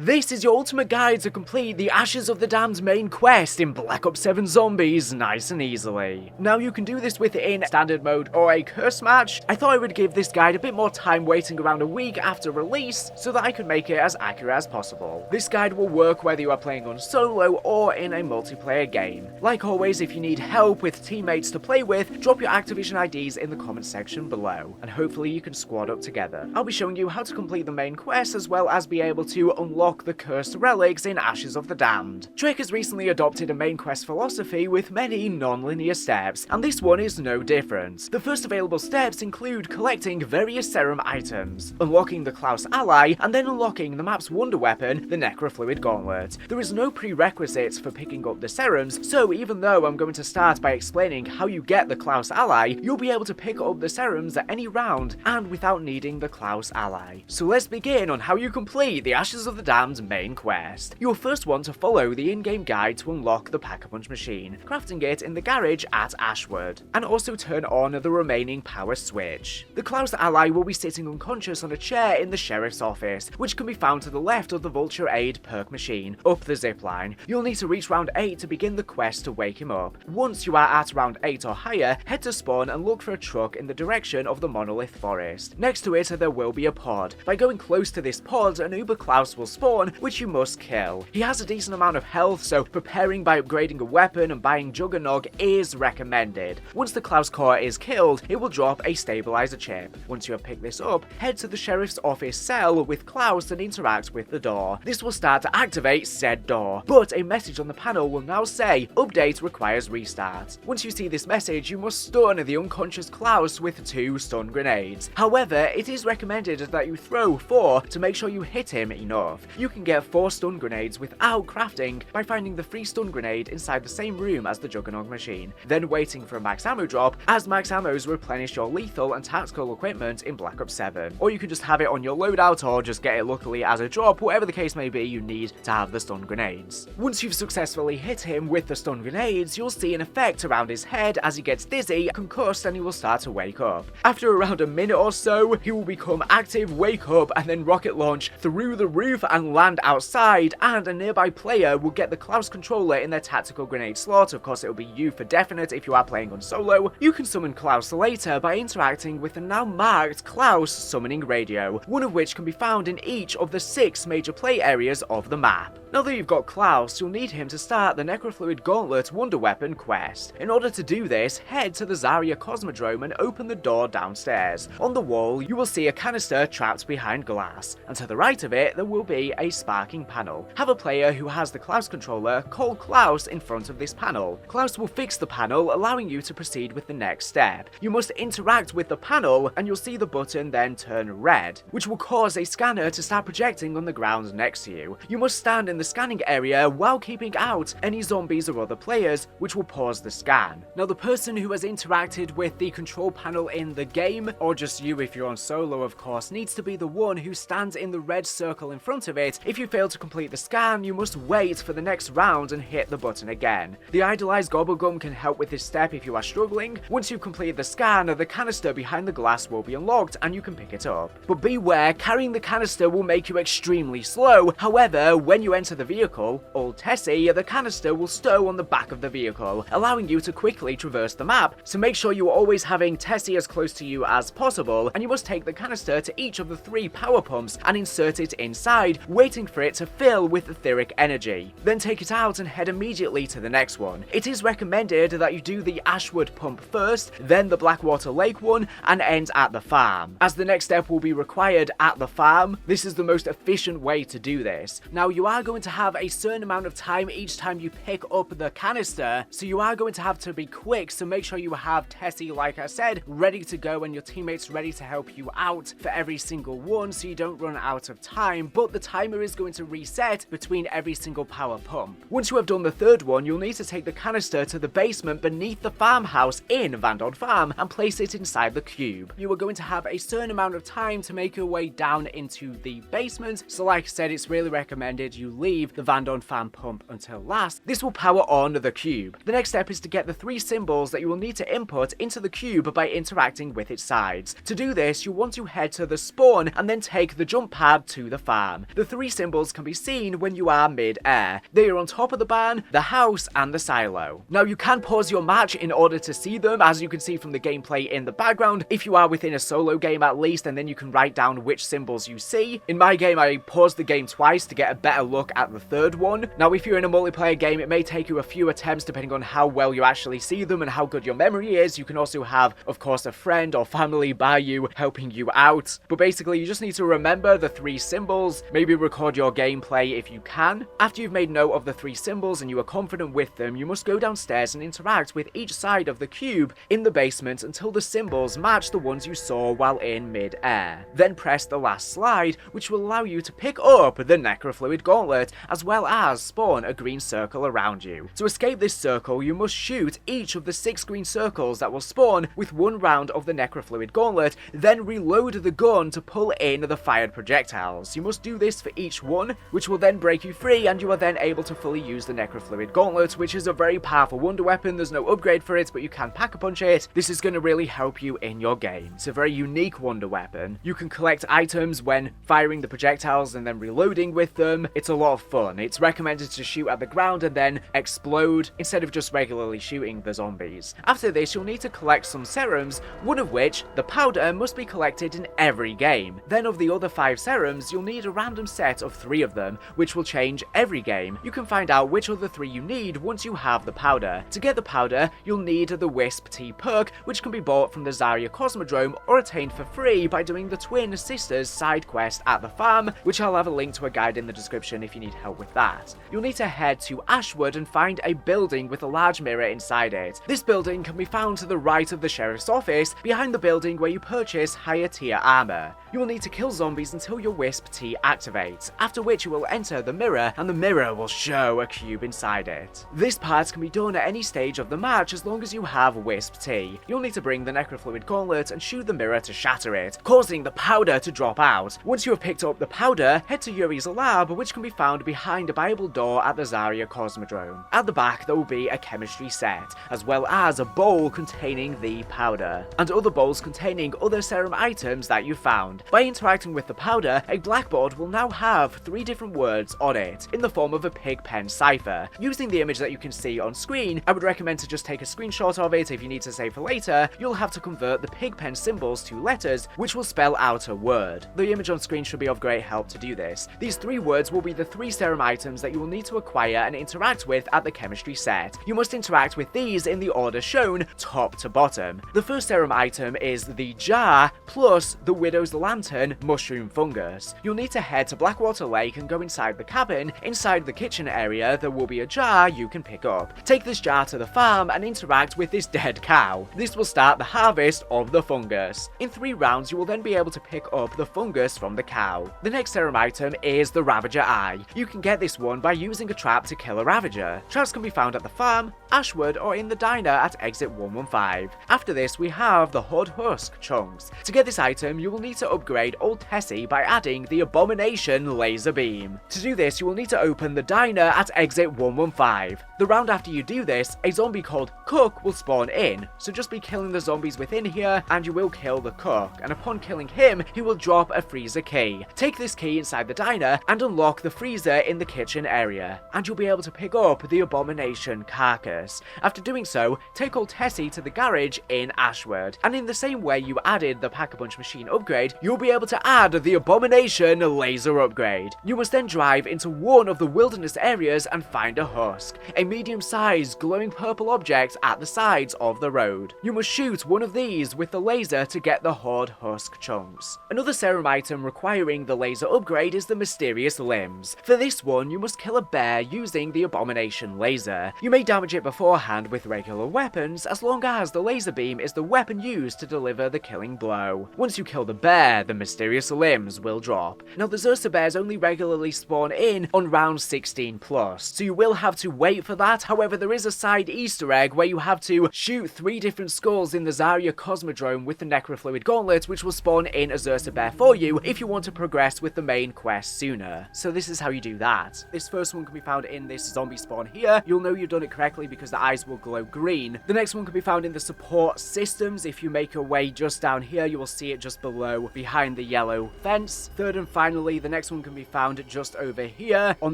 This is your ultimate guide to complete the Ashes of the Damned main quest in Black Ops 7 Zombies nice and easily. Now you can do this within standard mode or a curse match. I thought I would give this guide a bit more time waiting around a week after release so that I could make it as accurate as possible. This guide will work whether you are playing on solo or in a multiplayer game. Like always, if you need help with teammates to play with, drop your Activision IDs in the comment section below, and hopefully you can squad up together. I'll be showing you how to complete the main quest as well as be able to unlock the cursed relics in Ashes of the Damned. Drake has recently adopted a main quest philosophy with many non-linear steps, and this one is no different. The first available steps include collecting various serum items, unlocking the Klaus ally, and then unlocking the map's wonder weapon, the Necrofluid Gauntlet. There is no prerequisites for picking up the serums, so even though I'm going to start by explaining how you get the Klaus ally, you'll be able to pick up the serums at any round and without needing the Klaus ally. So let's begin on how you complete the Ashes of the Damned main quest. You'll first want to follow the in-game guide to unlock the Pack-a-Punch machine, crafting it in the garage at Ashwood, and also turn on the remaining power switch. The Klaus ally will be sitting unconscious on a chair in the sheriff's office, which can be found to the left of the Vulture Aid perk machine, up the zipline. You'll need to reach round 8 to begin the quest to wake him up. Once you are at round 8 or higher, head to spawn and look for a truck in the direction of the Monolith Forest. Next to it there will be a pod. By going close to this pod, an Uber Klaus will spawn, which you must kill. He has a decent amount of health, so preparing by upgrading a weapon and buying Juggernog is recommended. Once the Klaus core is killed, it will drop a stabilizer chip. Once you have picked this up, head to the sheriff's office cell with Klaus and interact with the door. This will start to activate said door, but a message on the panel will now say, "Update requires restart." Once you see this message, you must stun the unconscious Klaus with 2 stun grenades. However, it is recommended that you throw 4 to make sure you hit him enough. You can get 4 stun grenades without crafting by finding the free stun grenade inside the same room as the Juggernog machine, then waiting for a max ammo drop, as max ammos replenish your lethal and tactical equipment in Black Ops 7. Or you can just have it on your loadout or just get it luckily as a drop, whatever the case may be, you need to have the stun grenades. Once you've successfully hit him with the stun grenades, you'll see an effect around his head as he gets dizzy, concussed, and he will start to wake up. After around a minute or so, he will become active, wake up, and then rocket launch through the roof and land outside, and a nearby player will get the Klaus controller in their tactical grenade slot. Of course, it will be you for definite if you are playing on solo. You can summon Klaus later by interacting with the now marked Klaus summoning radio, one of which can be found in each of the 6 major play areas of the map. Now that you've got Klaus, you'll need him to start the Necrofluid Gauntlet Wonder Weapon quest. In order to do this, head to the Zarya Cosmodrome and open the door downstairs. On the wall, you will see a canister trapped behind glass, and to the right of it, there will be a sparking panel. Have a player who has the Klaus controller call Klaus in front of this panel. Klaus will fix the panel, allowing you to proceed with the next step. You must interact with the panel, and you'll see the button then turn red, which will cause a scanner to start projecting on the ground next to you. You must stand in the scanning area while keeping out any zombies or other players, which will pause the scan. Now, the person who has interacted with the control panel in the game, or just you if you're on solo of course, needs to be the one who stands in the red circle in front of it. If you fail to complete the scan, you must wait for the next round and hit the button again. The idolized Gobblegum can help with this step if you are struggling. Once you've completed the scan, the canister behind the glass will be unlocked and you can pick it up. But beware, carrying the canister will make you extremely slow. However, when you enter the vehicle, Old Tessie, the canister will stow on the back of the vehicle, allowing you to quickly traverse the map. So make sure you are always having Tessie as close to you as possible, and you must take the canister to each of the 3 power pumps and insert it inside, waiting for it to fill with etheric energy. Then take it out and head immediately to the next one. It is recommended that you do the Ashwood pump first, then the Blackwater Lake one, and end at the farm, as the next step will be required at the farm. This is the most efficient way to do this. Now, you are going to have a certain amount of time each time you pick up the canister, so you are going to have to be quick, so make sure you have Tessie, like I said, ready to go and your teammates ready to help you out for every single one so you don't run out of time, but the timer is going to reset between every single power pump. Once you have done the 3rd one, you'll need to take the canister to the basement beneath the farmhouse in Vandod Farm and place it inside the cube. You are going to have a certain amount of time to make your way down into the basement, so like I said, it's really recommended you leave leave the Vandon fan pump until last, this will power on the cube. The next step is to get the 3 symbols that you will need to input into the cube by interacting with its sides. To do this, you'll want to head to the spawn and then take the jump pad to the farm. The 3 symbols can be seen when you are mid-air. They are on top of the barn, the house, and the silo. Now you can pause your match in order to see them, as you can see from the gameplay in the background, if you are within a solo game at least, and then you can write down which symbols you see. In my game, I paused the game twice to get a better look at the 3rd one. Now if you're in a multiplayer game, it may take you a few attempts depending on how well you actually see them and how good your memory is. You can also have, of course, a friend or family by you helping you out. But basically, you just need to remember the 3 symbols, maybe record your gameplay if you can. After you've made note of the 3 symbols and you are confident with them, you must go downstairs and interact with each side of the cube in the basement until the symbols match the ones you saw while in mid-air. Then press the last slide, which will allow you to pick up the Necrofluid Gauntlet, as well as spawn a green circle around you. To escape this circle, you must shoot each of the 6 green circles that will spawn with 1 round of the Necrofluid Gauntlet, then reload the gun to pull in the fired projectiles. You must do this for each one, which will then break you free, and you are then able to fully use the Necrofluid Gauntlet, which is a very powerful wonder weapon. There's no upgrade for it, but you can pack-a-punch it. This is going to really help you in your game. It's a very unique wonder weapon. You can collect items when firing the projectiles and then reloading with them. It's a lot of fun. It's recommended to shoot at the ground and then explode instead of just regularly shooting the zombies. After this, you'll need to collect some serums, one of which, the powder, must be collected in every game. Then of the other 5 serums, you'll need a random set of 3 of them, which will change every game. You can find out which of the 3 you need once you have the powder. To get the powder, you'll need the Wisp Tea perk, which can be bought from the Zarya Cosmodrome or attained for free by doing the Twin Sisters side quest at the farm, which I'll have a link to a guide in the description if you need help with that. You'll need to head to Ashwood and find a building with a large mirror inside it. This building can be found to the right of the sheriff's office, behind the building where you purchase higher tier armor. You will need to kill zombies until your Wisp Tea activates, after which you will enter the mirror and the mirror will show a cube inside it. This part can be done at any stage of the match as long as you have Wisp Tea. You'll need to bring the Necrofluid Gauntlet and shoot the mirror to shatter it, causing the powder to drop out. Once you have picked up the powder, head to Yuri's lab, which can be found behind a Bible door at the Zarya Cosmodrome. At the back there will be a chemistry set, as well as a bowl containing the powder, and other bowls containing other serum items that you found. By interacting with the powder, a blackboard will now have 3 different words on it, in the form of a pig pen cipher. Using the image that you can see on screen, I would recommend to just take a screenshot of it. If you need to save for later, you'll have to convert the pig pen symbols to letters, which will spell out a word. The image on screen should be of great help to do this. These 3 words will be the 3 serum items that you will need to acquire and interact with at the chemistry set. You must interact with these in the order shown, top to bottom. The first serum item is the jar, plus the Widow's Lantern mushroom fungus. You'll need to head to Blackwater Lake and go inside the cabin. Inside the kitchen area, there will be a jar you can pick up. Take this jar to the farm and interact with this dead cow. This will start the harvest of the fungus. In 3 rounds, you will then be able to pick up the fungus from the cow. The next serum item is the Ravager Eye. You can get this one by using a trap to kill a Ravager. Traps can be found at the farm, Ashwood, or in the diner at exit 115. After this, we have the Horde Husk chunks. To get this item, you will need to upgrade Old Tessie by adding the Abomination Laser Beam. To do this, you will need to open the diner at exit 115. The round after you do this, a zombie called Cook will spawn in, so just be killing the zombies within here and you will kill the cook, and upon killing him, he will drop a freezer key. Take this key inside the diner and unlock the freezer in the kitchen area, and you'll be able to pick up the Abomination carcass. After doing so, take Old Tessie to the garage in Ashwood, and in the same way you added the Pack-a-Punch machine upgrade, you'll be able to add the Abomination laser upgrade. You must then drive into one of the wilderness areas and find a husk, a medium-sized glowing purple object at the sides of the road. You must shoot one of these with the laser to get the Horde Husk chunks. Another serum item requiring the laser upgrade is the Mysterious Limbs. For this one, you must kill a bear using the Abomination laser. You may damage it beforehand with regular weapons, as long as the laser beam is the weapon used to deliver the killing blow. Once you kill the bear, the Mysterious Limbs will drop. Now, the Xursa bears only regularly spawn in on round 16 plus, so you will have to wait for that. However, there is a side Easter egg where you have to shoot 3 different skulls in the Zarya Cosmodrome with the Necrofluid Gauntlet, which will spawn in a Xursa bear for you if you want to progress with the main quest sooner. So this is how you we do that. This first one can be found in this zombie spawn here. You'll know you've done it correctly because the eyes will glow green. The next one can be found in the support systems. If you make your way just down here, you will see it just below behind the yellow fence. Third and finally, the next one can be found just over here on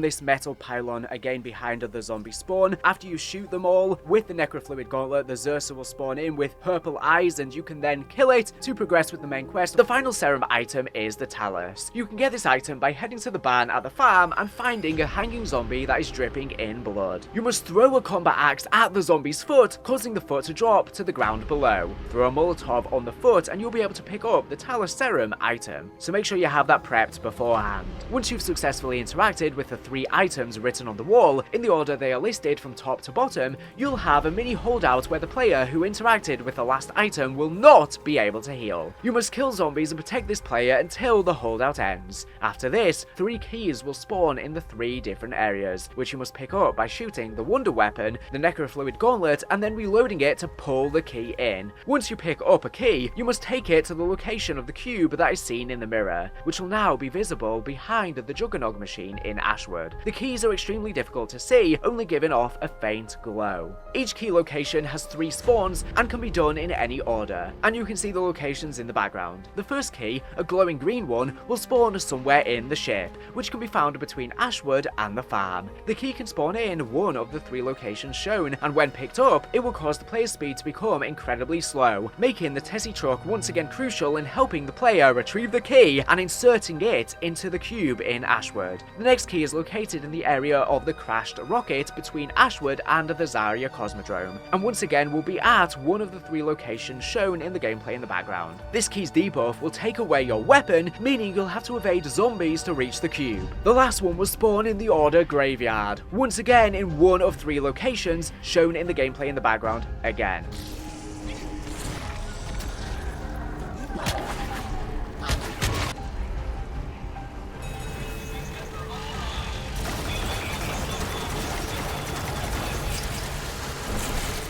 this metal pylon, again behind the zombie spawn. After you shoot them all with the Necrofluid Gauntlet, the Zersa will spawn in with purple eyes and you can then kill it to progress with the main quest. The final serum item is the Talus. You can get this item by heading to the barn at the farm and finding a hanging zombie that is dripping in blood. You must throw a combat axe at the zombie's foot, causing the foot to drop to the ground below. Throw a Molotov on the foot and you'll be able to pick up the Talus serum item, so make sure you have that prepped beforehand. Once you've successfully interacted with the 3 items written on the wall, in the order they are listed from top to bottom, you'll have a mini holdout where the player who interacted with the last item will not be able to heal. You must kill zombies and protect this player until the holdout ends. After this, 3 keys will spawn in the 3 different areas, which you must pick up by shooting the wonder weapon, the Necrofluid Gauntlet, and then reloading it to pull the key in. Once you pick up a key, you must take it to the location of the cube that is seen in the mirror, which will now be visible behind the Juggernog machine in Ashwood. The keys are extremely difficult to see, only giving off a faint glow. Each key location has 3 spawns and can be done in any order, and you can see the locations in the background. The first key, a glowing green one, will spawn somewhere in the ship, which can be found between Ashwood and the farm. The key can spawn in one of the 3 locations shown, and when picked up, it will cause the player's speed to become incredibly slow, making the Tessie truck once again crucial in helping the player retrieve the key and inserting it into the cube in Ashwood. The next key is located in the area of the crashed rocket between Ashwood and the Veytharion Cosmodrome, and once again will be at one of the 3 locations shown in the gameplay in the background. This key's debuff will take away your weapon, meaning you'll have to evade zombies to reach the cube. The last one will spawn in the Order Graveyard, once again in one of 3 locations shown in the gameplay in the background again.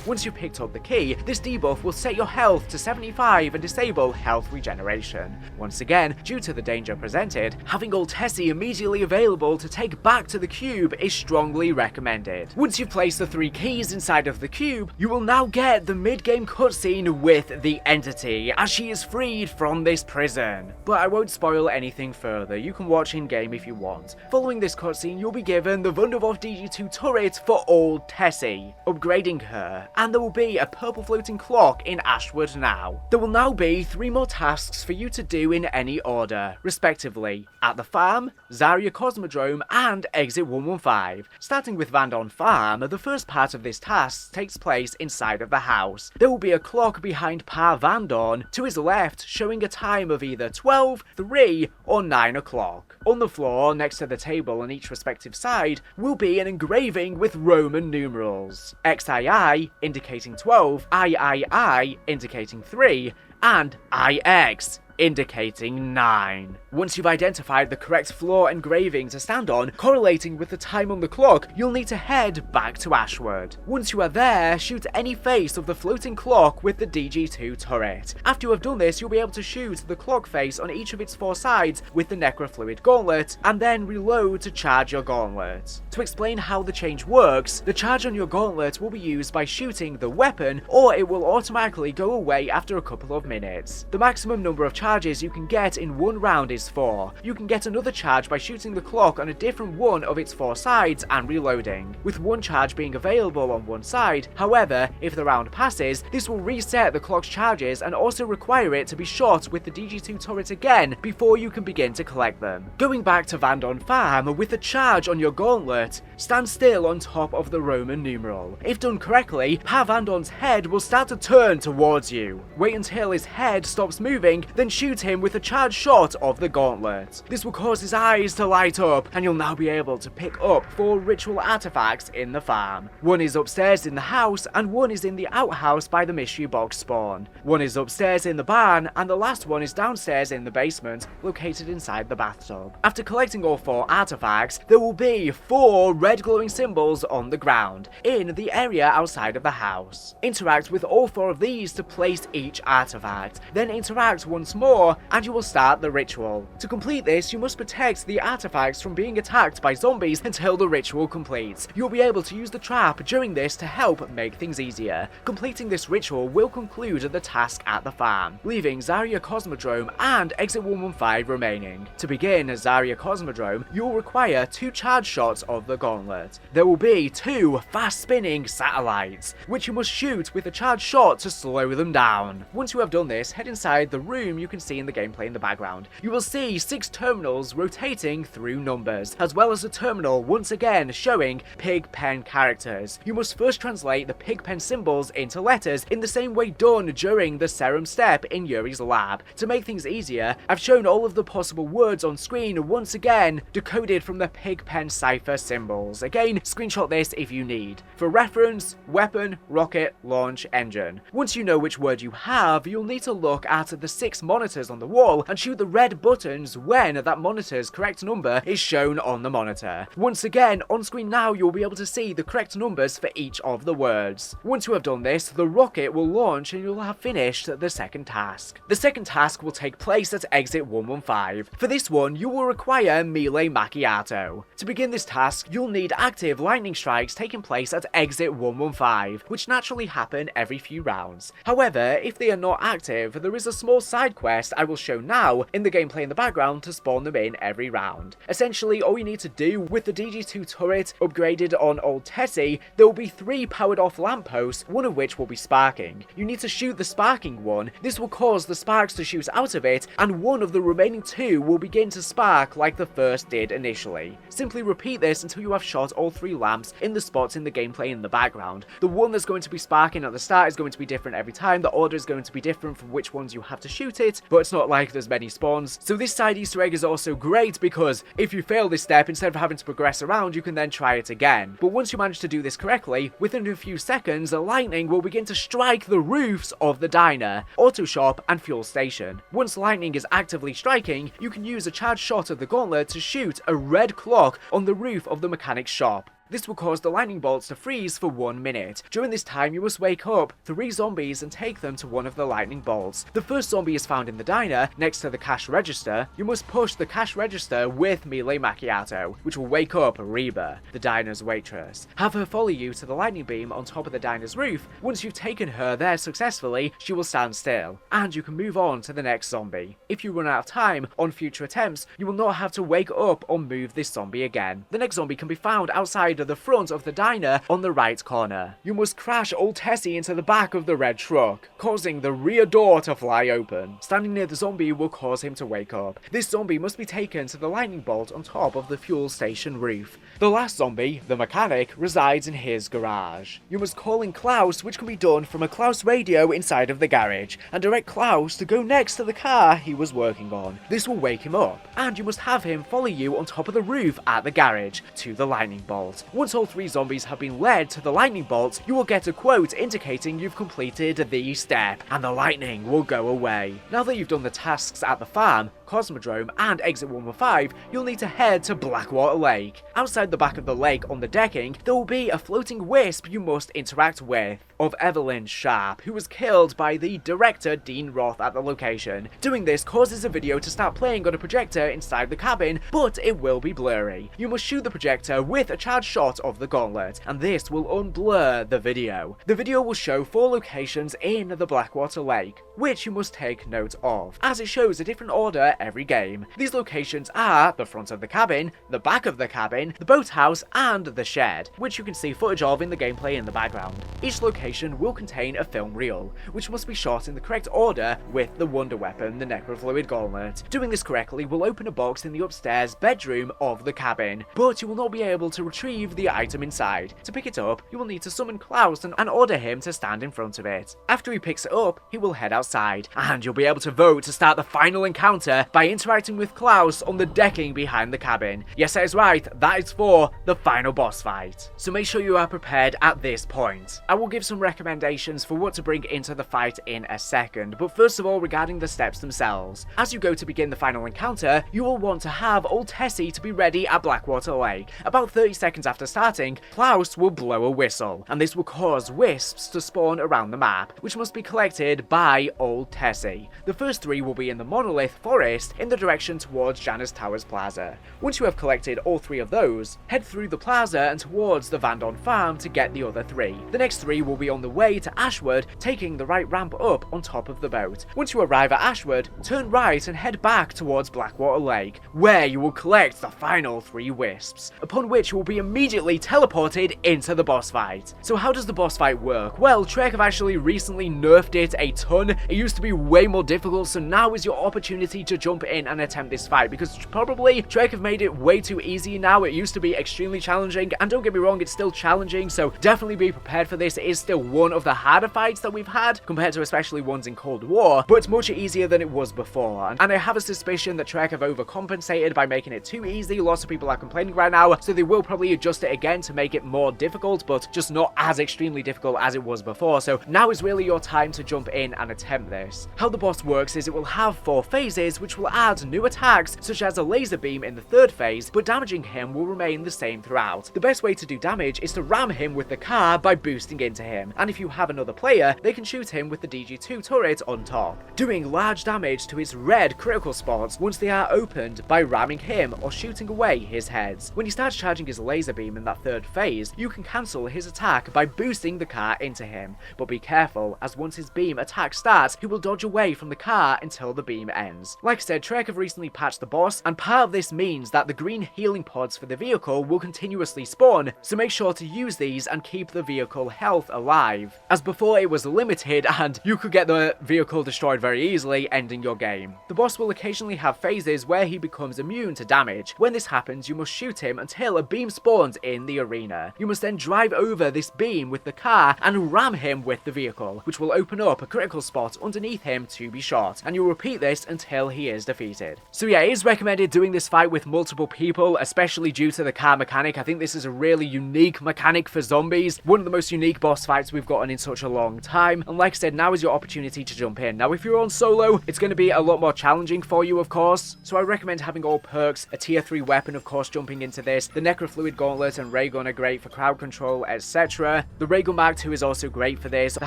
Once you've picked up the key, this debuff will set your health to 75 and disable health regeneration. Once again, due to the danger presented, having all Tessie immediately available to take back to the cube is strongly recommended. Once you've placed the 3 keys inside of the cube, you will now get the mid-game cutscene with the entity, as she is freed from this prison. But I won't spoil anything further, you can watch in-game if you want. Following this cutscene, you'll be given the Wunderwaffe DG2 turret for all Tessie, upgrading her, and there will be a purple floating clock in Ashwood now. There will now be 3 more tasks for you to do in any order, respectively, at the farm, Zarya Cosmodrome, and Exit 115. Starting with Vandon Farm, the first part of this task takes place inside of the house. There will be a clock behind Pa Vandon to his left showing a time of either 12, 3, or 9 o'clock. On the floor, next to the table on each respective side, will be an engraving with Roman numerals. XII indicating 12, III indicating 3, and IX indicating 9. Once you've identified the correct floor engraving to stand on, correlating with the time on the clock, you'll need to head back to Ashwood. Once you are there, shoot any face of the floating clock with the DG2 turret. After you have done this, you'll be able to shoot the clock face on each of its 4 sides with the Necrofluid Gauntlet, and then reload to charge your gauntlet. To explain how the change works, the charge on your gauntlet will be used by shooting the weapon, or it will automatically go away after a couple of minutes. The maximum number of charges you can get in one round is 4. You can get another charge by shooting the clock on a different one of its 4 sides and reloading, with 1 charge being available on one side. However, if the round passes, this will reset the clock's charges and also require it to be shot with the DG2 turret again before you can begin to collect them. Going back to Vandon Farm, with the charge on your gauntlet, stand still on top of the Roman numeral. If done correctly, Pa Vandon's head will start to turn towards you. Wait until his head stops moving, then shoot him with a charged shot of the gauntlet. This will cause his eyes to light up, and you'll now be able to pick up 4 ritual artifacts in the farm. 1 is upstairs in the house, and 1 is in the outhouse by the mystery box spawn. 1 is upstairs in the barn, and the last one is downstairs in the basement, located inside the bathtub. After collecting all 4 artifacts, there will be 4 red glowing symbols on the ground, in the area outside of the house. Interact with all 4 of these to place each artifact, then interact once more more, and you will start the ritual. To complete this, you must protect the artifacts from being attacked by zombies until the ritual completes. You'll be able to use the trap during this to help make things easier. Completing this ritual will conclude the task at the farm, leaving Zarya Cosmodrome and Exit 115 remaining. To begin Zarya Cosmodrome, you'll require 2 charge shots of the Gauntlet. There will be 2 fast-spinning satellites, which you must shoot with a charge shot to slow them down. Once you have done this, head inside the room you can see in the gameplay in the background. You will see 6 terminals rotating through numbers, as well as a terminal once again showing pig pen characters. You must first translate the pig pen symbols into letters in the same way done during the serum step in Yuri's lab. To make things easier, I've shown all of the possible words on screen once again decoded from the pig pen cipher symbols. Again, screenshot this if you need. For reference, weapon, rocket, launch, engine. Once you know which word you have, you'll need to look at the 6 monitors on the wall and shoot the red buttons when that monitor's correct number is shown on the monitor. Once again, on screen now you'll be able to see the correct numbers for each of the words. Once you have done this, the rocket will launch and you'll have finished the second task. The second task will take place at Exit 115. For this one, you will require Melee Macchiato. To begin this task, you'll need active lightning strikes taking place at Exit 115, which naturally happen every few rounds. However, if they are not active, there is a small side quest I will show now in the gameplay in the background to spawn them in every round. Essentially, all you need to do with the DG2 turret upgraded on Old Tessie, there will be 3 powered off lampposts, one of which will be sparking. You need to shoot the sparking one. This will cause the sparks to shoot out of it, and one of the remaining 2 will begin to spark like the first did initially. Simply repeat this until you have shot all 3 lamps in the spots in the gameplay in the background. The one that's going to be sparking at the start is going to be different every time. The order is going to be different from which ones you have to shoot it, but it's not like there's many spawns. So this side Easter egg is also great because if you fail this step, instead of having to progress around, you can then try it again. But once you manage to do this correctly, within a few seconds, lightning will begin to strike the roofs of the diner, auto shop, and fuel station. Once lightning is actively striking, you can use a charged shot of the Gauntlet to shoot a red clock on the roof of the mechanic's shop. This will cause the lightning bolts to freeze for 1 minute. During this time, you must wake up 3 zombies and take them to one of the lightning bolts. The first zombie is found in the diner, next to the cash register. You must push the cash register with Melee Macchiato, which will wake up Reba, the diner's waitress. Have her follow you to the lightning beam on top of the diner's roof. Once you've taken her there successfully, she will stand still, and you can move on to the next zombie. If you run out of time on future attempts, you will not have to wake up or move this zombie again. The next zombie can be found outside of the front of the diner on the right corner. You must crash Old Tessie into the back of the red truck, causing the rear door to fly open. Standing near the zombie will cause him to wake up. This zombie must be taken to the lightning bolt on top of the fuel station roof. The last zombie, the mechanic, resides in his garage. You must call in Klaus, which can be done from a Klaus radio inside of the garage, and direct Klaus to go next to the car he was working on. This will wake him up, and you must have him follow you on top of the roof at the garage to the lightning bolt. Once all 3 zombies have been led to the lightning bolt, you will get a quote indicating you've completed the step, and the lightning will go away. Now that you've done the tasks at the farm, Cosmodrome, and Exit 115, you'll need to head to Blackwater Lake. Outside the back of the lake on the decking, there will be a floating wisp you must interact with, of Evelyn Sharp, who was killed by the director Dean Roth at the location. Doing this causes a video to start playing on a projector inside the cabin, but it will be blurry. You must shoot the projector with a charged shot of the Gauntlet, and this will unblur the video. The video will show 4 locations in the Blackwater Lake, which you must take note of, as it shows a different order every game. These locations are the front of the cabin, the back of the cabin, the boathouse, and the shed, which you can see footage of in the gameplay in the background. Each location will contain a film reel, which must be shot in the correct order with the wonder weapon, the Necrofluid Gauntlet. Doing this correctly will open a box in the upstairs bedroom of the cabin, but you will not be able to retrieve the item inside. To pick it up, you will need to summon Klaus and order him to stand in front of it. After he picks it up, he will head outside, and you'll be able to vote to start the final encounter player by interacting with Klaus on the decking behind the cabin. Yes, that is right, that is for the final boss fight. So make sure you are prepared at this point. I will give some recommendations for what to bring into the fight in a second, but first of all, regarding the steps themselves. As you go to begin the final encounter, you will want to have old Tessie to be ready at Blackwater Lake. About 30 seconds after starting, Klaus will blow a whistle, and this will cause wisps to spawn around the map, which must be collected by old Tessie. The first 3 will be in the Monolith Forest in the direction towards Janus Towers Plaza. Once you have collected all 3 of those, head through the plaza and towards the Vandon farm to get the other 3. The next 3 will be on the way to Ashwood, taking the right ramp up on top of the boat. Once you arrive at Ashwood, turn right and head back towards Blackwater Lake, where you will collect the final 3 wisps, upon which you will be immediately teleported into the boss fight. So how does the boss fight work? Well, Trek have actually recently nerfed it a ton. It used to be way more difficult, so now is your opportunity to jump in and attempt this fight, because probably Trek have made it way too easy now. It used to be extremely challenging, and don't get me wrong, it's still challenging, so definitely be prepared for this. It is still one of the harder fights that we've had, compared to especially ones in Cold War, but it's much easier than it was before, and I have a suspicion that Trek have overcompensated by making it too easy. Lots of people are complaining right now, so they will probably adjust it again to make it more difficult, but just not as extremely difficult as it was before, so now is really your time to jump in and attempt this. How the boss works is it will have 4 phases, which will add new attacks, such as a laser beam in the 3rd phase, but damaging him will remain the same throughout. The best way to do damage is to ram him with the car by boosting into him, and if you have another player, they can shoot him with the DG2 turret on top, doing large damage to his red critical spots once they are opened by ramming him or shooting away his heads. When he starts charging his laser beam in that 3rd phase, you can cancel his attack by boosting the car into him, but be careful, as once his beam attack starts, he will dodge away from the car until the beam ends. Like I said, Trek have recently patched the boss, and part of this means that the green healing pods for the vehicle will continuously spawn, so make sure to use these and keep the vehicle health alive, as before it was limited and you could get the vehicle destroyed very easily, ending your game. The boss will occasionally have phases where he becomes immune to damage. When this happens, you must shoot him until a beam spawns in the arena. You must then drive over this beam with the car and ram him with the vehicle, which will open up a critical spot underneath him to be shot, and you'll repeat this until he is defeated. So yeah, it is recommended doing this fight with multiple people, especially due to the car mechanic. I think this is a really unique mechanic for zombies, one of the most unique boss fights we've gotten in such a long time, and like I said, now is your opportunity to jump in. Now if you're on solo, it's going to be a lot more challenging for you, of course, so I recommend having all perks, a tier 3 weapon, of course, jumping into this. The Necrofluid Gauntlet and Ray Gun are great for crowd control, etc. The Ray Gun Mark II is also great for this. The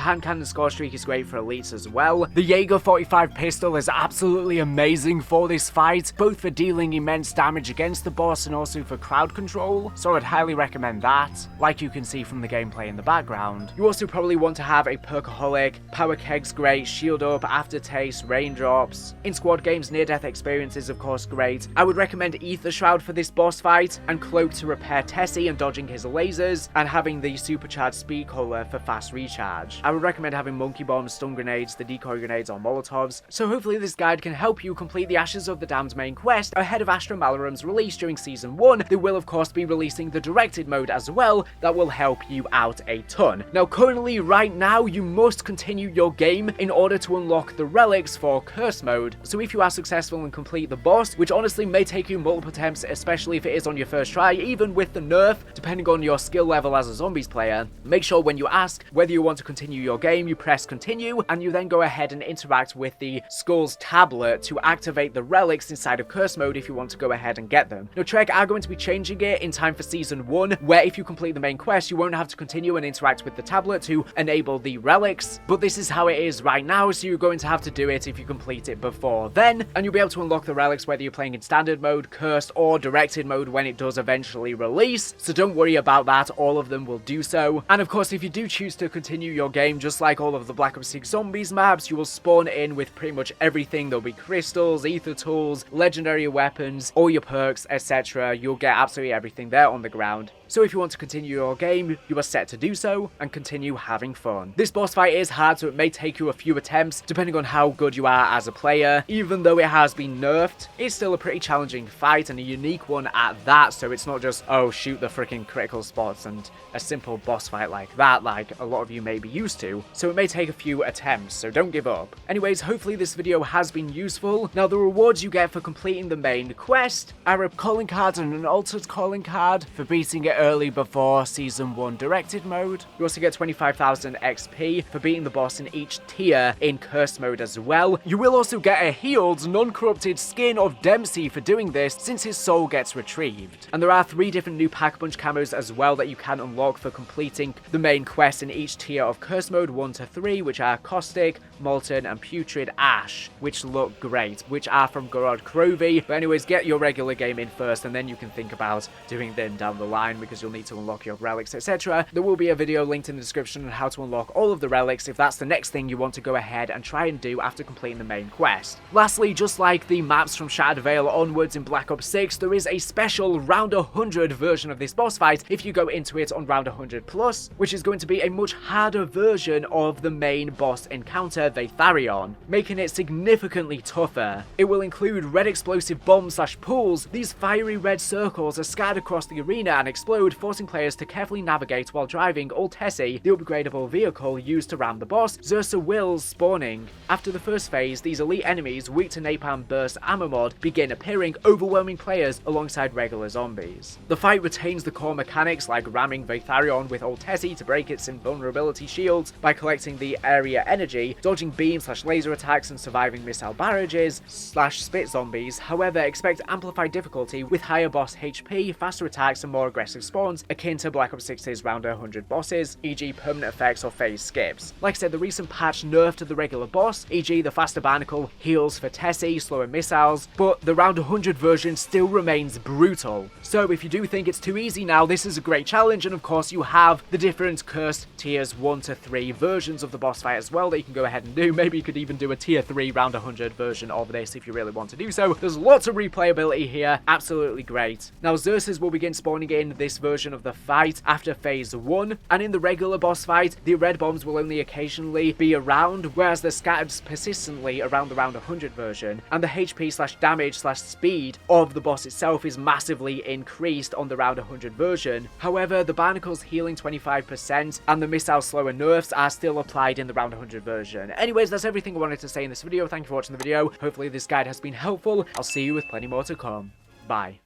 Hand Cannon Score Streak is great for elites as well. The Jaeger 45 pistol is absolutely amazing for this fight, both for dealing immense damage against the boss and also for crowd control, so I'd highly recommend that, like you can see from the gameplay in the background. You also probably want to have a Perkaholic. Power Keg's great, Shield Up, Aftertaste, Raindrops. In squad games, near-death experience is of course great. I would recommend Ether Shroud for this boss fight, and Cloak to repair Tessie and dodging his lasers, and having the supercharged Speed Cola for fast recharge. I would recommend having Monkey Bombs, Stun Grenades, the Decoy Grenades, or Molotovs. So hopefully this guide can help you complete the Ashes of the Damned main quest ahead of Astra Malarum's release during Season 1. They will of course be releasing the directed mode as well, that will help you out a ton. Now currently, right now, you must continue your game in order to unlock the relics for Curse mode. So if you are successful and complete the boss, which honestly may take you multiple attempts, especially if it is on your first try, even with the nerf, depending on your skill level as a zombies player, make sure when you ask whether you want to continue your game, you press continue, and you then go ahead and interact with the Skull's tablet to activate the relics inside of Curse mode if you want to go ahead and get them. Now Trek are going to be changing it in time for Season 1, where if you complete the main quest, you won't have to continue and interact with the tablet to enable the relics, but this is how it is right now, so you're going to have to do it if you complete it before then, and you'll be able to unlock the relics whether you're playing in standard mode, cursed, or directed mode when it does eventually release, so don't worry about that, all of them will do so. And of course, if you do choose to continue your game, just like all of the Black Ops 6 Zombies maps, you will spawn in with pretty much everything. There'll be crystals, ether tools, legendary weapons, all your perks, etc. You'll get absolutely everything there on the ground. So if you want to continue your game, you are set to do so and continue having fun. This boss fight is hard, so it may take you a few attempts, depending on how good you are as a player. Even though it has been nerfed, it's still a pretty challenging fight and a unique one at that, so it's not just, oh, shoot the freaking critical spots and a simple boss fight like that, like a lot of you may be used to. So it may take a few attempts, so don't give up. Anyways, hopefully this video has been useful. well. Now, the rewards you get for completing the main quest are a calling card and an altered calling card for beating it early before Season 1 Directed Mode. You also get 25,000 XP for beating the boss in each tier in Curse Mode as well. You will also get a healed, non-corrupted skin of Dempsey for doing this, since his soul gets retrieved. And there are 3 different new Pack-a-Punch camos as well that you can unlock for completing the main quest in each tier of Curse Mode 1 to 3, which are Caustic, Molten, and Putrid Ash, which look great, which are from Gorod Krovi. But anyways, get your regular game in first, and then you can think about doing them down the line, because you'll need to unlock your relics, etc. There will be a video linked in the description on how to unlock all of the relics if that's the next thing you want to go ahead and try and do after completing the main quest. Lastly, just like the maps from Shattered Vale onwards in Black Ops 6, there is a special round 100 version of this boss fight if you go into it on round 100 plus, which is going to be a much harder version of the main boss encounter, Veytharion, making it significantly tougher. It will include red explosive bombs / pools. These fiery red circles are scattered across the arena and explode, forcing players to carefully navigate while driving Old Tessie, the upgradable vehicle used to ram the boss, Zersa Wills spawning. After the first phase, these elite enemies, weak to Napalm Burst ammo mod, begin appearing, overwhelming players alongside regular zombies. The fight retains the core mechanics like ramming Veytharion with Old Tessie to break its invulnerability shields by collecting the area energy, dodging beam / laser attacks and surviving missile barrages / spit zombies. However, expect amplified difficulty with higher boss HP, faster attacks, and more aggressive spawns akin to Black Ops 6's round 100 bosses, e.g. permanent effects or phase skips. Like I said, the recent patch nerfed the regular boss, e.g. the faster barnacle, heals for Tessie, slower missiles, but the round 100 version still remains brutal. So if you do think it's too easy now, this is a great challenge, and of course you have the different cursed tiers 1 to 3 versions of the boss fight as well that you can go ahead and do. Maybe you could even do a tier 3 round 100 version of this if you really want to do so. There's lots of replayability here, absolutely great. Now, Xerxes will begin spawning in this version of the fight after phase 1, and in the regular boss fight, the red bombs will only occasionally be around, whereas they're scattered persistently around the round 100 version, and the HP / damage / speed of the boss itself is massively increased on the round 100 version. However, the barnacle's healing 25% and the missile slower nerfs are still applied in the round 100 version. Anyways, that's everything I wanted to say in this video. Thank you for watching the video. Hopefully this guide has been helpful. I'll see you with plenty more to come. Bye.